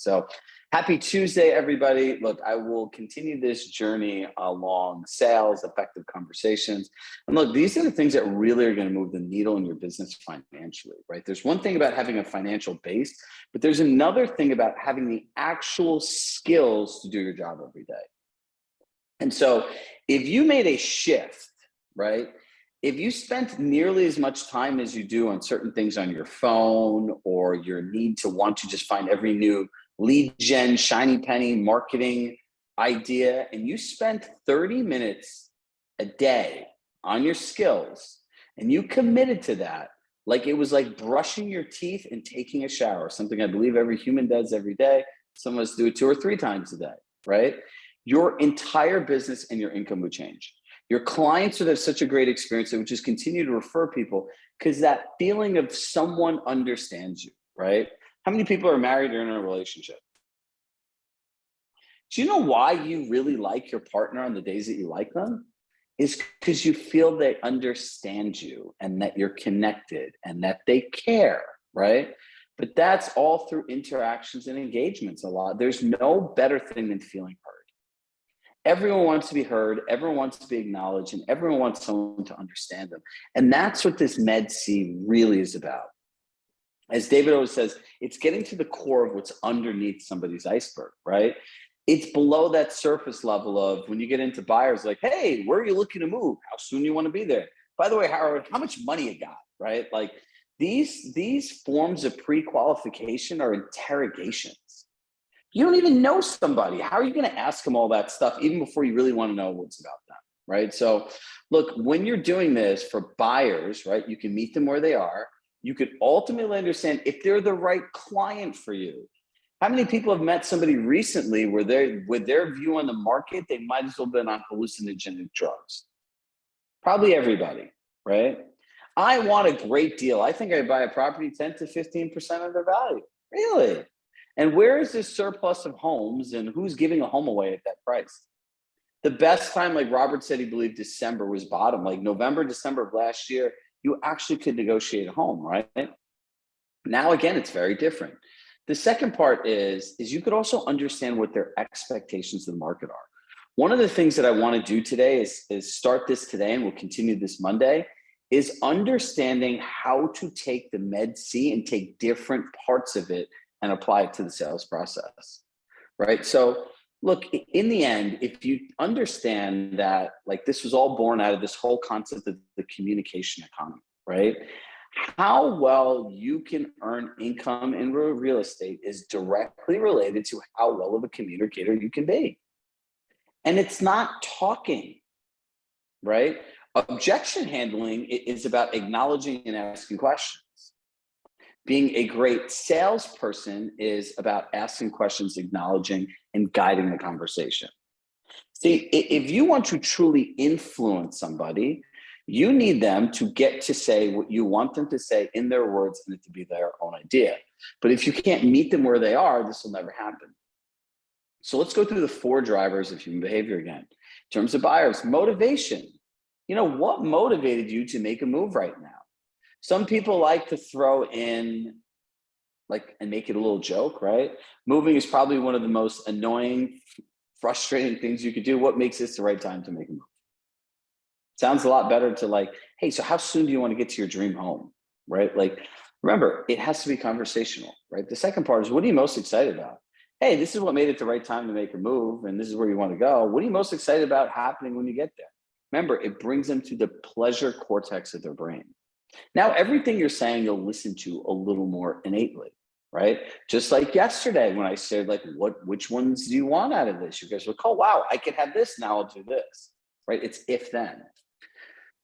So happy Tuesday, everybody. Look, I will continue this journey along sales, effective conversations. And look, these are the things that really are going to move the needle in your business financially, right? There's one thing about having a financial base, but there's another thing about having the actual skills to do your job every day. And so if you made a shift, right? If you spent nearly as much time as you do on certain things on your phone, or your need to want to just find every new lead gen, shiny penny marketing idea, and you spent 30 minutes a day on your skills, and you committed to that, like it was like brushing your teeth and taking a shower, something I believe every human does every day. Some of us do it 2 or 3 times a day, right? Your entire business and your income would change. Your clients would have such a great experience. They would just continue to refer people because that feeling of someone understands you, right? How many people are married or in a relationship? Do you know why you really like your partner on the days that you like them? Is because you feel they understand you and that you're connected and that they care, right? But that's all through interactions and engagements a lot. There's no better thing than feeling heard. Everyone wants to be heard, everyone wants to be acknowledged, and everyone wants someone to understand them. And that's what this Med C really is about. As David always says, it's getting to the core of what's underneath somebody's iceberg, right? It's below that surface level of when you get into buyers like, hey, where are you looking to move? How soon you want to be there? By the way, Howard, how much money you got, right? Like these forms of pre-qualification are interrogations. You don't even know somebody. How are you going to ask them all that stuff even before you really want to know what's about them, right? So look, when you're doing this for buyers, right, you can meet them where they are. You could ultimately understand if they're the right client for you. How many people have met somebody recently where with their view on the market, they might as well have been on hallucinogenic drugs? Probably everybody, right? I want a great deal. I think I'd buy a property 10 to 15% of their value. Really? And where is this surplus of homes, and who's giving a home away at that price? The best time, like Robert said, he believed December was bottom, like November, December of last year, you actually could negotiate a home, right? Now, again, it's very different. The second part is you could also understand what their expectations of the market are. One of the things that I want to do today is start this today, and we'll continue this Monday, is understanding how to take the Med C and take different parts of it and apply it to the sales process, right? So look, in the end, if you understand that, like, this was all born out of this whole concept of the communication economy, right? How well you can earn income in real estate is directly related to how well of a communicator you can be. And it's not talking, right? Objection handling is about acknowledging and asking questions. Being a great salesperson is about asking questions, acknowledging, and guiding the conversation. See, if you want to truly influence somebody, you need them to get to say what you want them to say in their words and it to be their own idea. But if you can't meet them where they are, this will never happen. So let's go through the 4 drivers of human behavior again. In terms of buyers, motivation. You know, what motivated you to make a move right now? Some people like to throw in, like, and make it a little joke, right? Moving is probably one of the most annoying, frustrating things you could do. What makes this the right time to make a move? Sounds a lot better to like, hey, so how soon do you want to get to your dream home, right? Like, remember, it has to be conversational, right? The second part is, what are you most excited about? Hey, this is what made it the right time to make a move, and this is where you want to go. What are you most excited about happening when you get there? Remember, it brings them to the pleasure cortex of their brain. Now, everything you're saying, you'll listen to a little more innately, right? Just like yesterday when I said, like, which ones do you want out of this? You guys were, oh, wow, I could have this, now I'll do this, right? It's if then.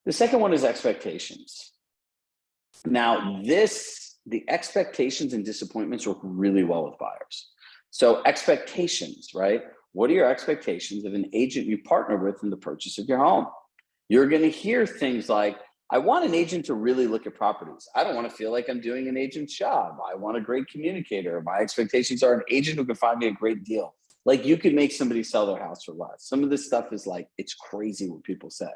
The second one is expectations. Now, the expectations and disappointments work really well with buyers. So expectations, right? What are your expectations of an agent you partner with in the purchase of your home? You're going to hear things like, I want an agent to really look at properties. I don't want to feel like I'm doing an agent's job. I want a great communicator. My expectations are an agent who can find me a great deal. Like, you could make somebody sell their house for less. Some of this stuff is like, it's crazy what people say.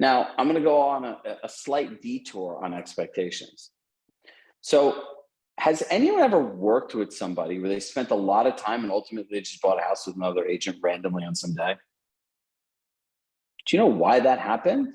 Now, I'm going to go on a slight detour on expectations. So Has anyone ever worked with somebody where they spent a lot of time and ultimately they just bought a house with another agent randomly on some day? Do you know why that happened?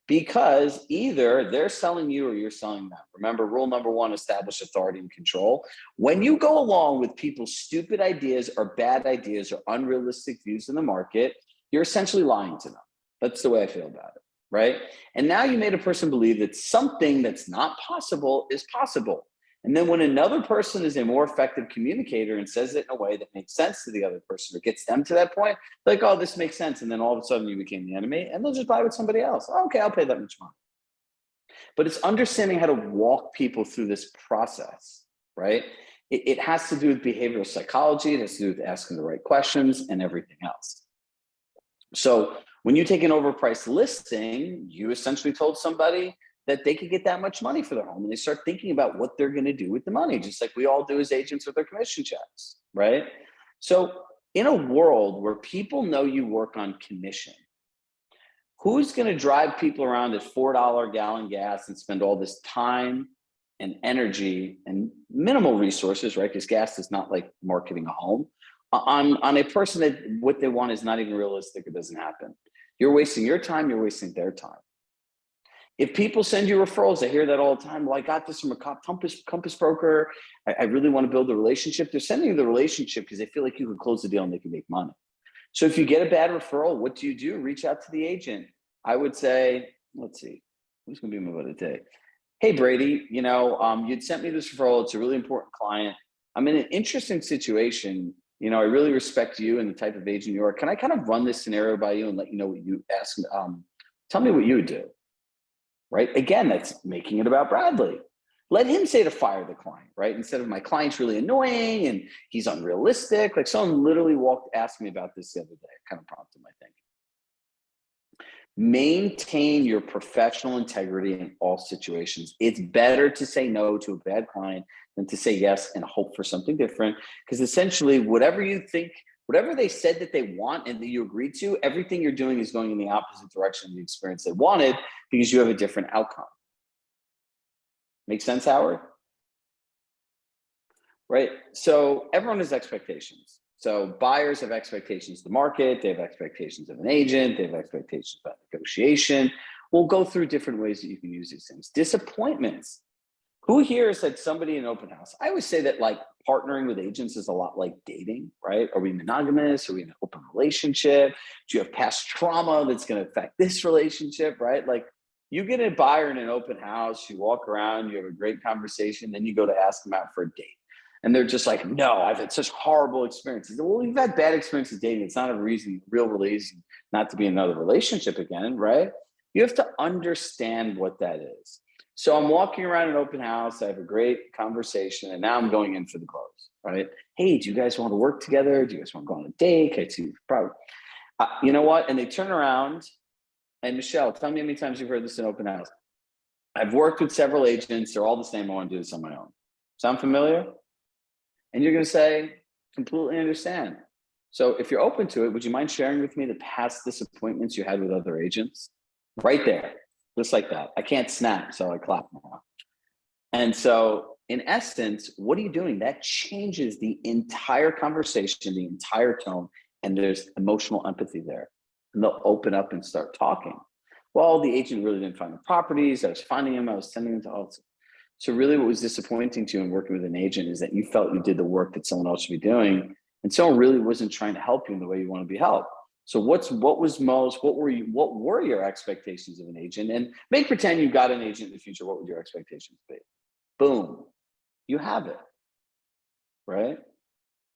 Because either they're selling you or you're selling them. Remember, rule number one, establish authority and control. When you go along with people's stupid ideas or bad ideas or unrealistic views in the market, you're essentially lying to them. That's the way I feel about it, right? And now you made a person believe that something that's not possible is possible. And then when another person is a more effective communicator and says it in a way that makes sense to the other person or gets them to that point, like, oh, this makes sense. And then all of a sudden you became the enemy and they'll just buy with somebody else. Oh, okay, I'll pay that much money. But it's understanding how to walk people through this process, right? It has to do with behavioral psychology. It has to do with asking the right questions and everything else. So when you take an overpriced listing, you essentially told somebody that they could get that much money for their home, and they start thinking about what they're going to do with the money, just like we all do as agents with our commission checks, right? So in a world where people know you work on commission, who's going to drive people around at $4 a gallon gas and spend all this time and energy and minimal resources, right? Because gas is not like marketing a home on a person that what they want is not even realistic. It doesn't happen. You're wasting your time. You're wasting their time. If people send you referrals, I hear that all the time. Well, I got this from a compass broker. I really want to build a relationship. They're sending you the relationship because they feel like you can close the deal and they can make money. So if you get a bad referral, what do? Reach out to the agent. I would say, let's see, who's going to be my buddy today? Hey, Brady, you'd sent me this referral. It's a really important client. I'm in an interesting situation. I really respect you and the type of agent you are. Can I kind of run this scenario by you and let you know what you ask? Tell me what you would do. Right? Again, that's making it about Bradley. Let him say to fire the client, right? Instead of my client's really annoying and he's unrealistic. Like someone literally asked me about this the other day. It kind of prompted my thinking. Maintain your professional integrity in all situations. It's better to say no to a bad client than to say yes and hope for something different. Because essentially, whatever you think, whatever they said that they want and that you agreed to, everything you're doing is going in the opposite direction of the experience they wanted because you have a different outcome. Make sense, Howard? Right? So everyone has expectations. So buyers have expectations of the market, they have expectations of an agent, they have expectations about negotiation. We'll go through different ways that you can use these things. Disappointments. Who here has had somebody in an open house? I always say that like partnering with agents is a lot like dating, right? Are we monogamous? Are we in an open relationship? Do you have past trauma that's going to affect this relationship, right? Like you get a buyer in an open house, you walk around, you have a great conversation, then you go to ask them out for a date. And they're just like, no, I've had such horrible experiences. Well, you've had bad experiences dating. It's not a real reason not to be in another relationship again, right? You have to understand what that is. So I'm walking around an open house. I have a great conversation, and now I'm going in for the close, right? Hey, do you guys want to work together? Do you guys want to go on a date? I see probably. You know what? And they turn around, and Michelle, tell me how many times you've heard this in open house. I've worked with several agents. They're all the same. I want to do this on my own. Sound familiar? And you're going to say, completely understand. So if you're open to it, would you mind sharing with me the past disappointments you had with other agents? Right there, just like that. I can't snap, so I clap now. And so in essence, what are you doing? That changes the entire conversation, the entire tone, and there's emotional empathy there. And they'll open up and start talking. Well, the agent really didn't find the properties. I was finding them. I was sending them to all. So really what was disappointing to you in working with an agent is that you felt you did the work that someone else should be doing, and someone really wasn't trying to help you in the way you want to be helped. So what were your expectations of an agent? And make pretend you got an agent in the future. What would your expectations be? Boom, you have it, right?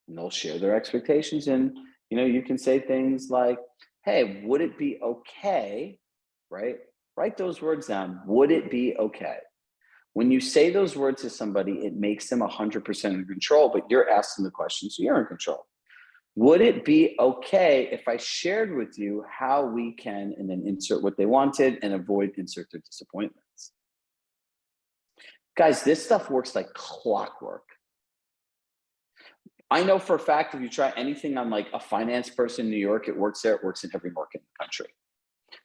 And they'll share their expectations, and you can say things like, hey, would it be okay, right? Write those words down. Would it be okay? When you say those words to somebody, it makes them 100% in control, but you're asking the question, so you're in control. Would it be okay if I shared with you how we can, and then insert what they wanted and insert their disappointments? Guys, this stuff works like clockwork. I know for a fact if you try anything on like a finance person in New York, it works there, it works in every market in the country.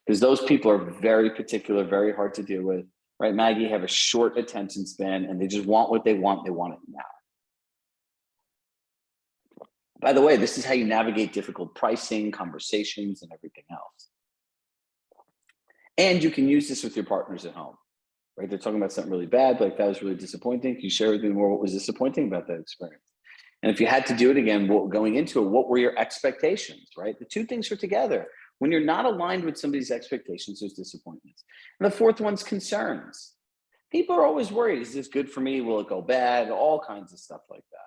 Because those people are very particular, very hard to deal with. right? Maggie, have a short attention span and they just want what they want. They want it now. By the way, this is how you navigate difficult pricing, conversations, and everything else. And you can use this with your partners at home, right? They're talking about something really bad, like that was really disappointing. Can you share with me more what was disappointing about that experience? And if you had to do it again, going into it, what were your expectations, right? The two things are together. When you're not aligned with somebody's expectations, there's disappointments. And the fourth one's concerns. People are always worried, is this good for me? Will it go bad? All kinds of stuff like that.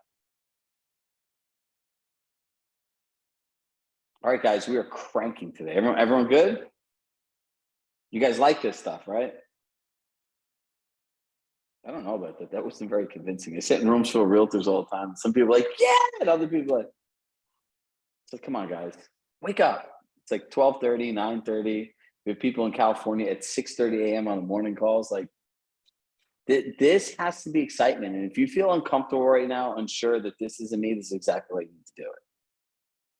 All right, guys, we are cranking today. Everyone good? You guys like this stuff, right? I don't know about that. That wasn't very convincing. I sit in rooms full of realtors all the time. Some people are like, yeah, and other people are like, so come on, guys, wake up. It's like 12:30, 9:30. We have people in California at 6:30 a.m. on the morning calls. Like, this has to be excitement. And if you feel uncomfortable right now, unsure that this isn't me, this is exactly what you need to do it.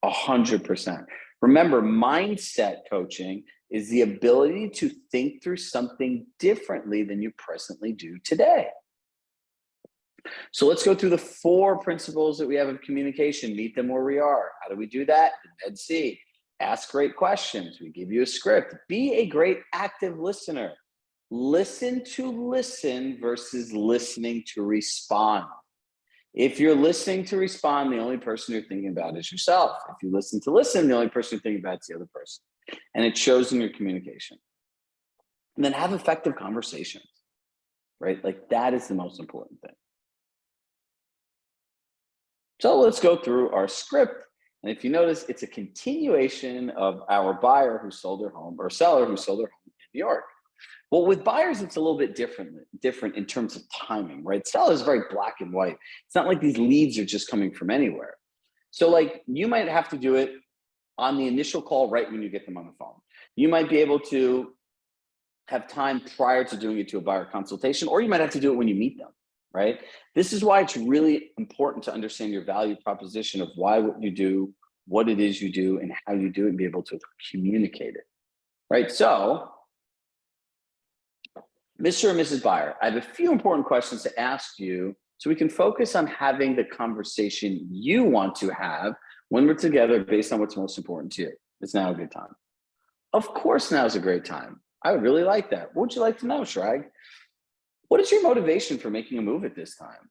100%. Remember, mindset coaching is the ability to think through something differently than you presently do today. So let's go through the 4 principles that we have of communication. Meet them where we are. How do we do that? Ed C. Ask great questions. We give you a script. Be a great active listener. Listen to listen versus listening to respond. If you're listening to respond, the only person you're thinking about is yourself. If you listen to listen, the only person you're thinking about is the other person. And it shows in your communication. And then have effective conversations, right? Like, that is the most important thing. So let's go through our script. And if you notice, it's a continuation of our buyer who sold their home, or seller who sold their home in New York. Well, with buyers, it's a little bit different in terms of timing, right? Sellers is very black and white. It's not like these leads are just coming from anywhere. So like, you might have to do it on the initial call right when you get them on the phone. You might be able to have time prior to doing it to a buyer consultation, or you might have to do it when you meet them, right? This is why it's really important to understand your value proposition of why what you do, what it is you do, and how you do it, and be able to communicate it, right? So, Mr. and Mrs. Buyer, I have a few important questions to ask you so we can focus on having the conversation you want to have when we're together based on what's most important to you. Is now a good time? Of course, now is a great time. I would really like that. What would you like to know, Chirag? What is your motivation for making a move at this time?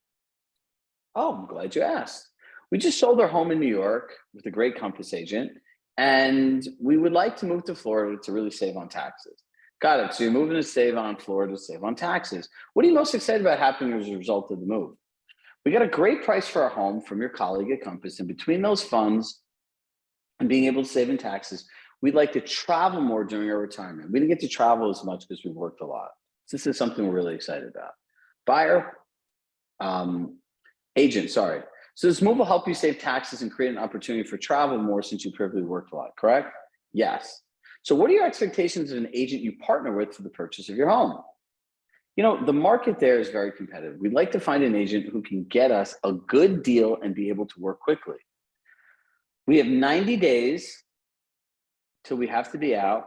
Oh, I'm glad you asked. We just sold our home in New York with a great Compass agent, and we would like to move to Florida to really save on taxes. Got it. So you're moving to save on Florida to save on taxes. What are you most excited about happening as a result of the move? We got a great price for our home from your colleague at Compass, and between those funds and being able to save in taxes, we'd like to travel more during our retirement. We didn't get to travel as much because we've worked a lot. So this is something we're really excited about. Buyer, agent, sorry. So this move will help you save taxes and create an opportunity for travel more since you previously worked a lot, correct? Yes. So what are your expectations of an agent you partner with for the purchase of your home? You know, the market there is very competitive. We'd like to find an agent who can get us a good deal and be able to work quickly. We have 90 days till we have to be out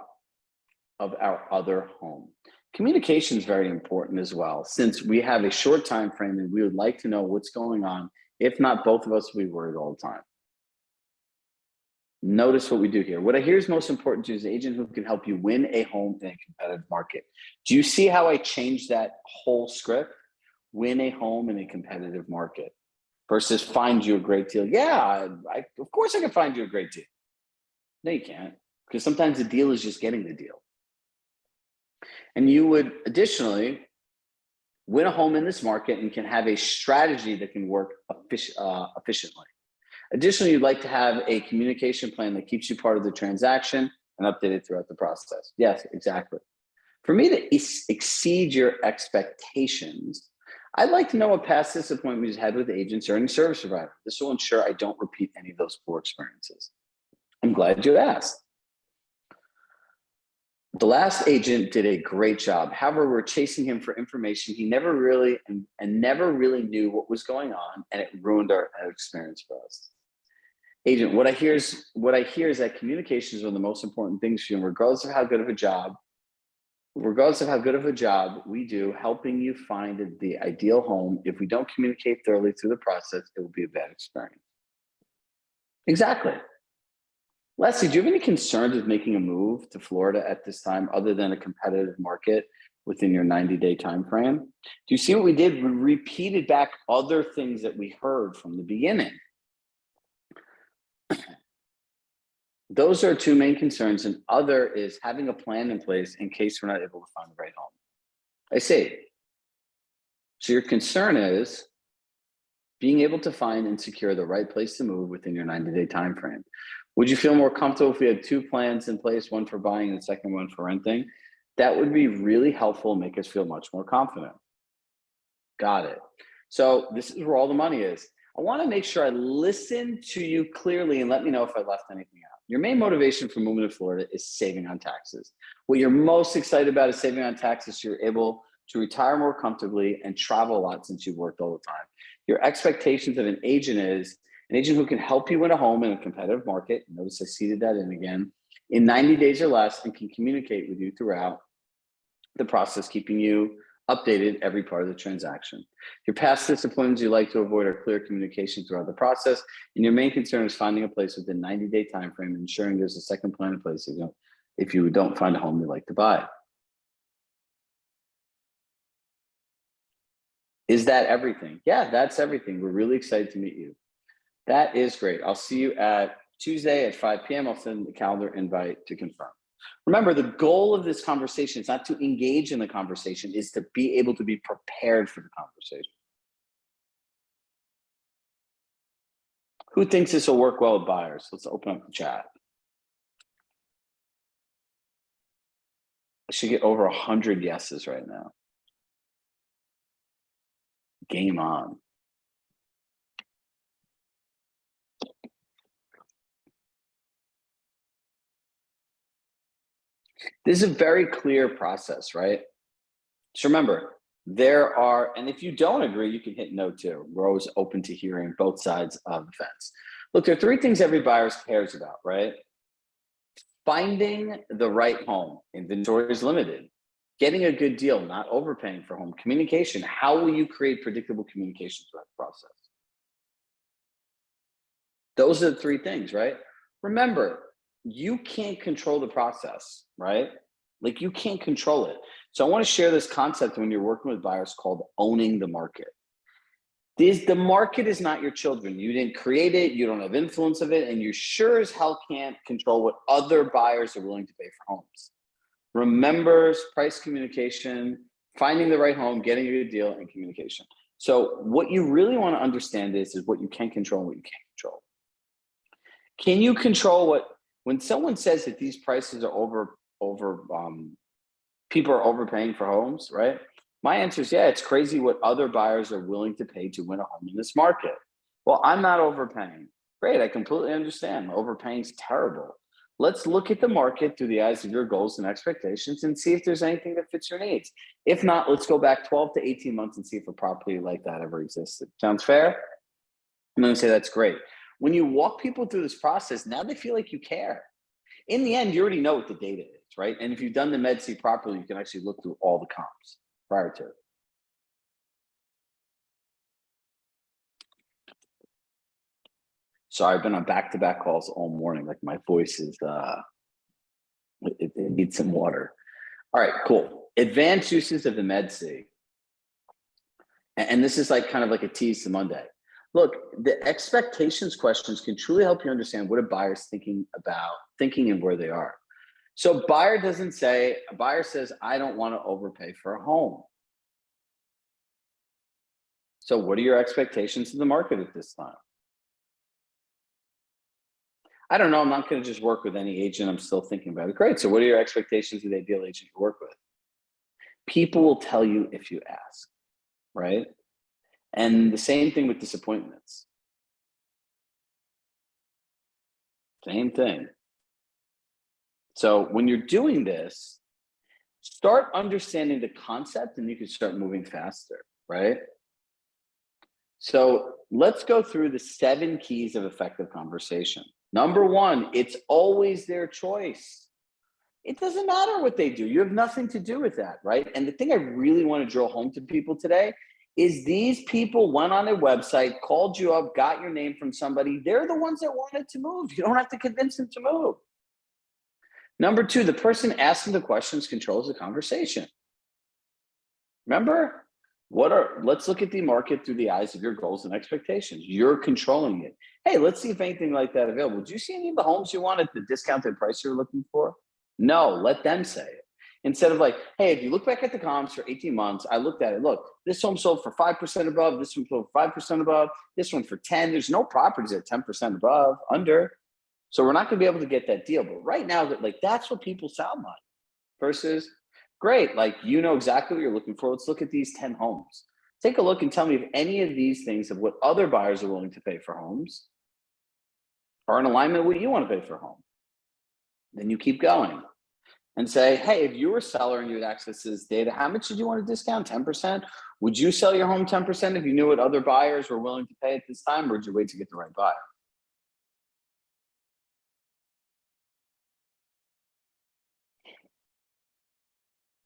of our other home. Communication is very important as well, since we have a short time frame and we would like to know what's going on. If not, both of us will be worried all the time. Notice what we do here. What I hear is most important to you is an agent who can help you win a home in a competitive market. Do you see how I changed that whole script? Win a home in a competitive market versus find you a great deal. Yeah, of course I can find you a great deal. No, you can't, because sometimes the deal is just getting the deal. And you would additionally win a home in this market and can have a strategy that can work efficiently. Additionally, you'd like to have a communication plan that keeps you part of the transaction and updated throughout the process. Yes, exactly. For me to exceed your expectations, I'd like to know what past disappointment you've had with agents or any service provider. This will ensure I don't repeat any of those poor experiences. I'm glad you asked. The last agent did a great job. However, we're chasing him for information he never really and never really knew what was going on, and it ruined our experience for us. Agent, what I hear is that communication is one of the most important things for you, and regardless of how good of a job regardless of how good of a job we do helping you find the ideal home, if we don't communicate thoroughly through the process, it will be a bad experience. Exactly. Leslie, do you have any concerns with making a move to Florida at this time other than a competitive market within your 90-day time frame? Do you see what we did? We repeated back other things that we heard from the beginning. Those are two main concerns, and other is having a plan in place in case we're not able to find the right home. I see. So your concern is being able to find and secure the right place to move within your 90-day time frame. Would you feel more comfortable if we had two plans in place, one for buying and the second one for renting? That would be really helpful and make us feel much more confident. Got it. So this is where all the money is. I want to make sure I listen to you clearly and let me know if I left anything out. Your main motivation for moving to Florida is saving on taxes. What you're most excited about is saving on taxes. So you're able to retire more comfortably and travel a lot since you've worked all the time. Your expectations of an agent is an agent who can help you win a home in a competitive market. Notice I seeded that in again, in 90 days or less, and can communicate with you throughout the process, keeping you updated every part of the transaction. Your past disciplines you like to avoid are clear communication throughout the process, and your main concern is finding a place within 90-day time frame, ensuring there's a second plan in place if you don't find a home you like to buy. Is that everything? Yeah, that's everything. We're really excited to meet you. That is great. I'll see you at Tuesday at 5 p.m. I'll send the calendar invite to confirm. Remember, the goal of this conversation is not to engage in the conversation, is to be able to be prepared for the conversation. Who thinks this will work well with buyers? Let's open up the chat. I should get over 100 yeses right now. Game on. This is a very clear process, right? So remember, there are, and if you don't agree, you can hit no too. We're always open to hearing both sides of the fence. Look, there are three things every buyer cares about, right? Finding the right home, inventory is limited. Getting a good deal, not overpaying for home. Communication, how will you create predictable communication throughout the process? Those are the three things, right? Remember, you can't control the process, right? Like you can't control it. So I want to share this concept when you're working with buyers called owning the market. The market is not your children. You didn't create it. You don't have influence of it. And you sure as hell can't control what other buyers are willing to pay for homes. Remember price communication, finding the right home, getting a good deal, and communication. So what you really want to understand is what you can control and what you can't control. Can you control when someone says that these prices are people are overpaying for homes, right? My answer is, yeah, it's crazy what other buyers are willing to pay to win a home in this market. Well, I'm not overpaying. Great, I completely understand. Overpaying is terrible. Let's look at the market through the eyes of your goals and expectations and see if there's anything that fits your needs. If not, let's go back 12 to 18 months and see if a property like that ever existed. Sounds fair? I'm going to say that's great. When you walk people through this process, now they feel like you care. In the end, you already know what the data is, right? And if you've done the Med-C properly, you can actually look through all the comps prior to it. Sorry, I've been on back-to-back calls all morning. Like my voice is, it needs some water. All right, cool. Advanced uses of the Med-C. And this is like kind of like a tease to Monday. Look, the expectations questions can truly help you understand what a buyer's thinking and where they are. So a buyer says, I don't want to overpay for a home. So what are your expectations of the market at this time? I don't know. I'm not going to just work with any agent. I'm still thinking about it. Great. So what are your expectations of the ideal agent you work with? People will tell you if you ask, right? And the same thing with disappointments. Same thing. So when you're doing this, start understanding the concept and you can start moving faster, right? So let's go through the 7 keys of effective conversation. Number 1, it's always their choice. It doesn't matter what they do. You have nothing to do with that, right? And the thing I really want to drill home to people today is these people went on a website, called you up, got your name from somebody. They're the ones that wanted to move. You don't have to convince them to move. Number two, the person asking the questions controls the conversation. Remember, let's look at the market through the eyes of your goals and expectations. You're controlling it. Hey, let's see if anything like that available. Do you see any of the homes you want at the discounted price you're looking for? No, let them say it. Instead of like, hey, if you look back at the comps for 18 months, I looked at it. Look, this home sold for 5% above, this one sold for 5% above, this one for 10. There's no properties at 10% above, under. So we're not going to be able to get that deal. But right now, like that's what people sound like. Versus, great, like you know exactly what you're looking for. Let's look at these 10 homes. Take a look and tell me if any of these things of what other buyers are willing to pay for homes are in alignment with what you want to pay for a home. Then you keep going and say, hey, if you were a seller and you had access to this data, how much did you want to discount? 10%? Would you sell your home 10% if you knew what other buyers were willing to pay at this time, or would you wait to get the right buyer?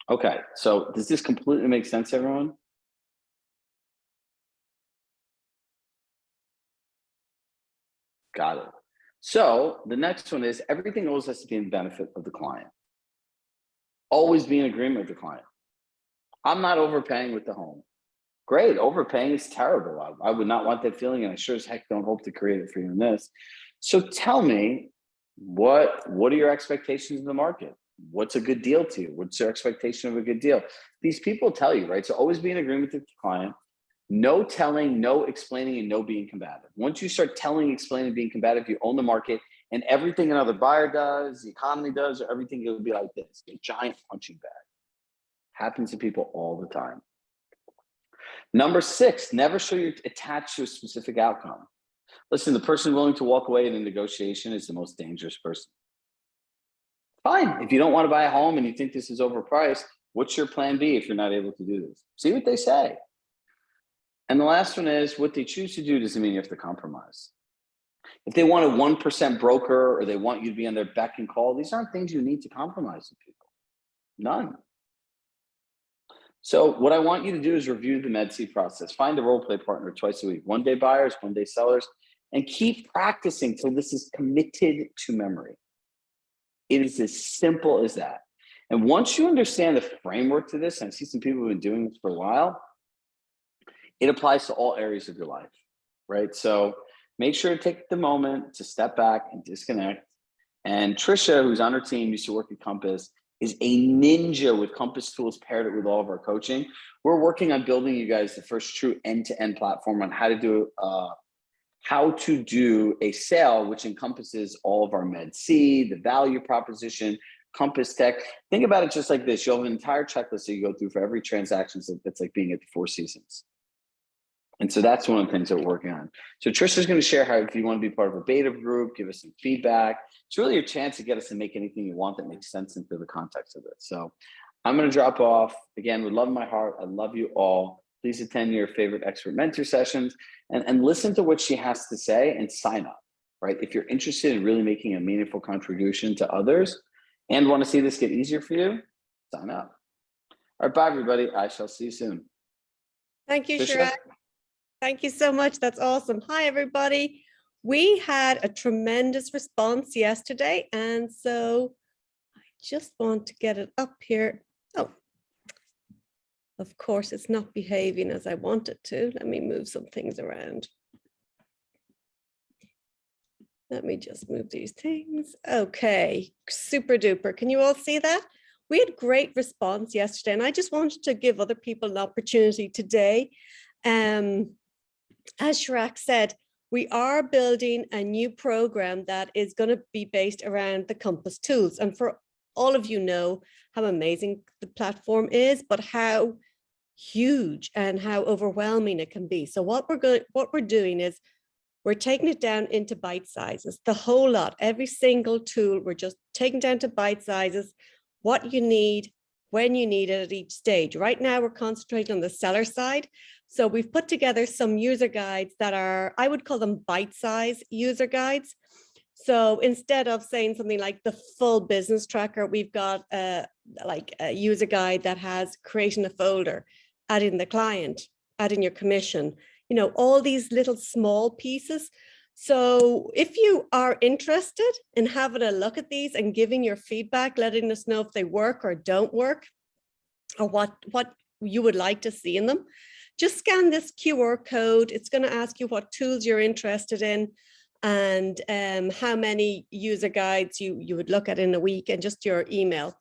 Okay, so does this completely make sense, everyone? Got it. So the next one is everything always has to be in the benefit of the client. Always be in agreement with the client. I'm not overpaying with the home. Great, overpaying is terrible. I would not want that feeling, and I sure as heck don't hope to create it for you in this. So tell me, what are your expectations of the market? What's a good deal to you? What's your expectation of a good deal? These people tell you, right? So always be in agreement with the client. No telling, no explaining, and no being combative. Once you start telling, explaining, being combative, you own the market, and everything another buyer does, the economy does, or everything, it will be like this, a giant punching bag. Happens to people all the time. Number 6, never show you're attached to a specific outcome. Listen, the person willing to walk away in a negotiation is the most dangerous person. Fine, if you don't want to buy a home and you think this is overpriced, what's your plan B if you're not able to do this? See what they say. And the last one is what they choose to do doesn't mean you have to compromise. If they want a 1% broker or they want you to be on their beck and call, these aren't things you need to compromise with people. None. So what I want you to do is review the MedC process. Find a role play partner twice a week, 1 day buyers, 1 day sellers, and keep practicing till this is committed to memory. It is as simple as that. And once you understand the framework to this, and I see some people who have been doing this for a while, it applies to all areas of your life, right? So make sure to take the moment to step back and disconnect. And Trisha, who's on her team, used to work at Compass, is a ninja with Compass tools paired it with all of our coaching. We're working on building you guys the first true end-to-end platform on how to do a sale, which encompasses all of our MedC, the value proposition, Compass Tech. Think about it just like this. You'll have an entire checklist that you go through for every transaction. So that's like being at the Four Seasons. And so that's one of the things that we're working on. So Trisha's going to share how, if you want to be part of a beta group, give us some feedback. It's really your chance to get us to make anything you want that makes sense into the context of it. So I'm going to drop off. Again, with love in my heart, I love you all. Please attend your favorite expert mentor sessions and listen to what she has to say and sign up, right? If you're interested in really making a meaningful contribution to others and want to see this get easier for you, sign up. All right, bye, everybody. I shall see you soon. Thank you, Chirag. Thank you so much. That's awesome. Hi, everybody. We had a tremendous response yesterday, and so I just want to get it up here. Oh, of course, it's not behaving as I want it to. Let me move some things around. Let me just move these things. Okay, super duper. Can you all see that? We had great response yesterday, and I just wanted to give other people an opportunity today. As Chirag said, we are building a new program that is going to be based around the Compass tools. And for all of you know how amazing the platform is, but how huge and how overwhelming it can be. So what we're doing is we're taking it down into bite sizes, the whole lot, every single tool. We're just taking down to bite sizes, what you need, when you need it at each stage. Right now, we're concentrating on the seller side. So we've put together some user guides that are, I would call them bite-size user guides. So instead of saying something like the full business tracker, we've got like a user guide that has creating a folder, adding the client, adding your commission, you know, all these little small pieces. So if you are interested in having a look at these and giving your feedback, letting us know if they work or don't work, or what you would like to see in them, just scan this QR code. It's going to ask you what tools you're interested in and how many user guides you would look at in a week, and just your email.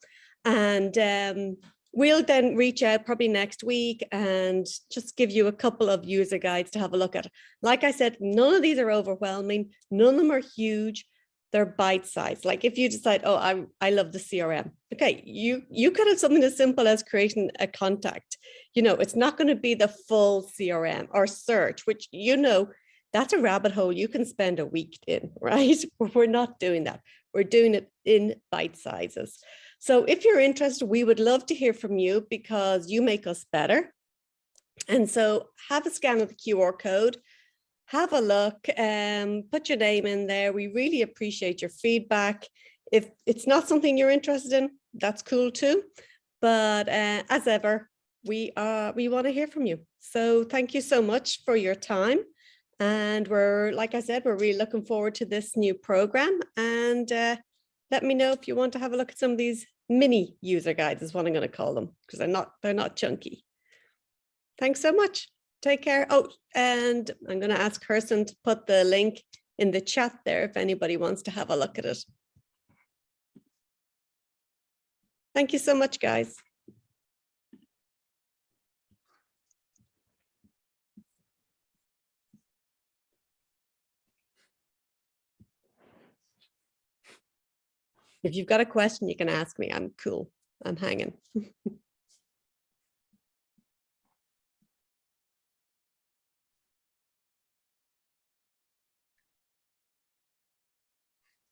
And we'll then reach out probably next week and just give you a couple of user guides to have a look at. Like I said, none of these are overwhelming. None of them are huge. They're bite-sized. Like if you decide, oh, I love the CRM. Okay, you could have something as simple as creating a contact. You know, it's not going to be the full CRM or search, which, you know, that's a rabbit hole you can spend a week in, right? We're not doing that. We're doing it in bite sizes. So if you're interested, we would love to hear from you because you make us better. And so have a scan of the QR code, have a look, put your name in there. We really appreciate your feedback. If it's not something you're interested in, that's cool too. But as ever, we want to hear from you. So thank you so much for your time. And we're, like I said, we're really looking forward to this new program. And let me know if you want to have a look at some of these mini user guides, is what I'm going to call them, because they're not chunky. Thanks so much. Take care. Oh, and I'm going to ask Kirsten to put the link in the chat there if anybody wants to have a look at it. Thank you so much, guys. If you've got a question, you can ask me. I'm cool. I'm hanging.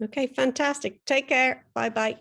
Okay, fantastic. Take care. Bye-bye.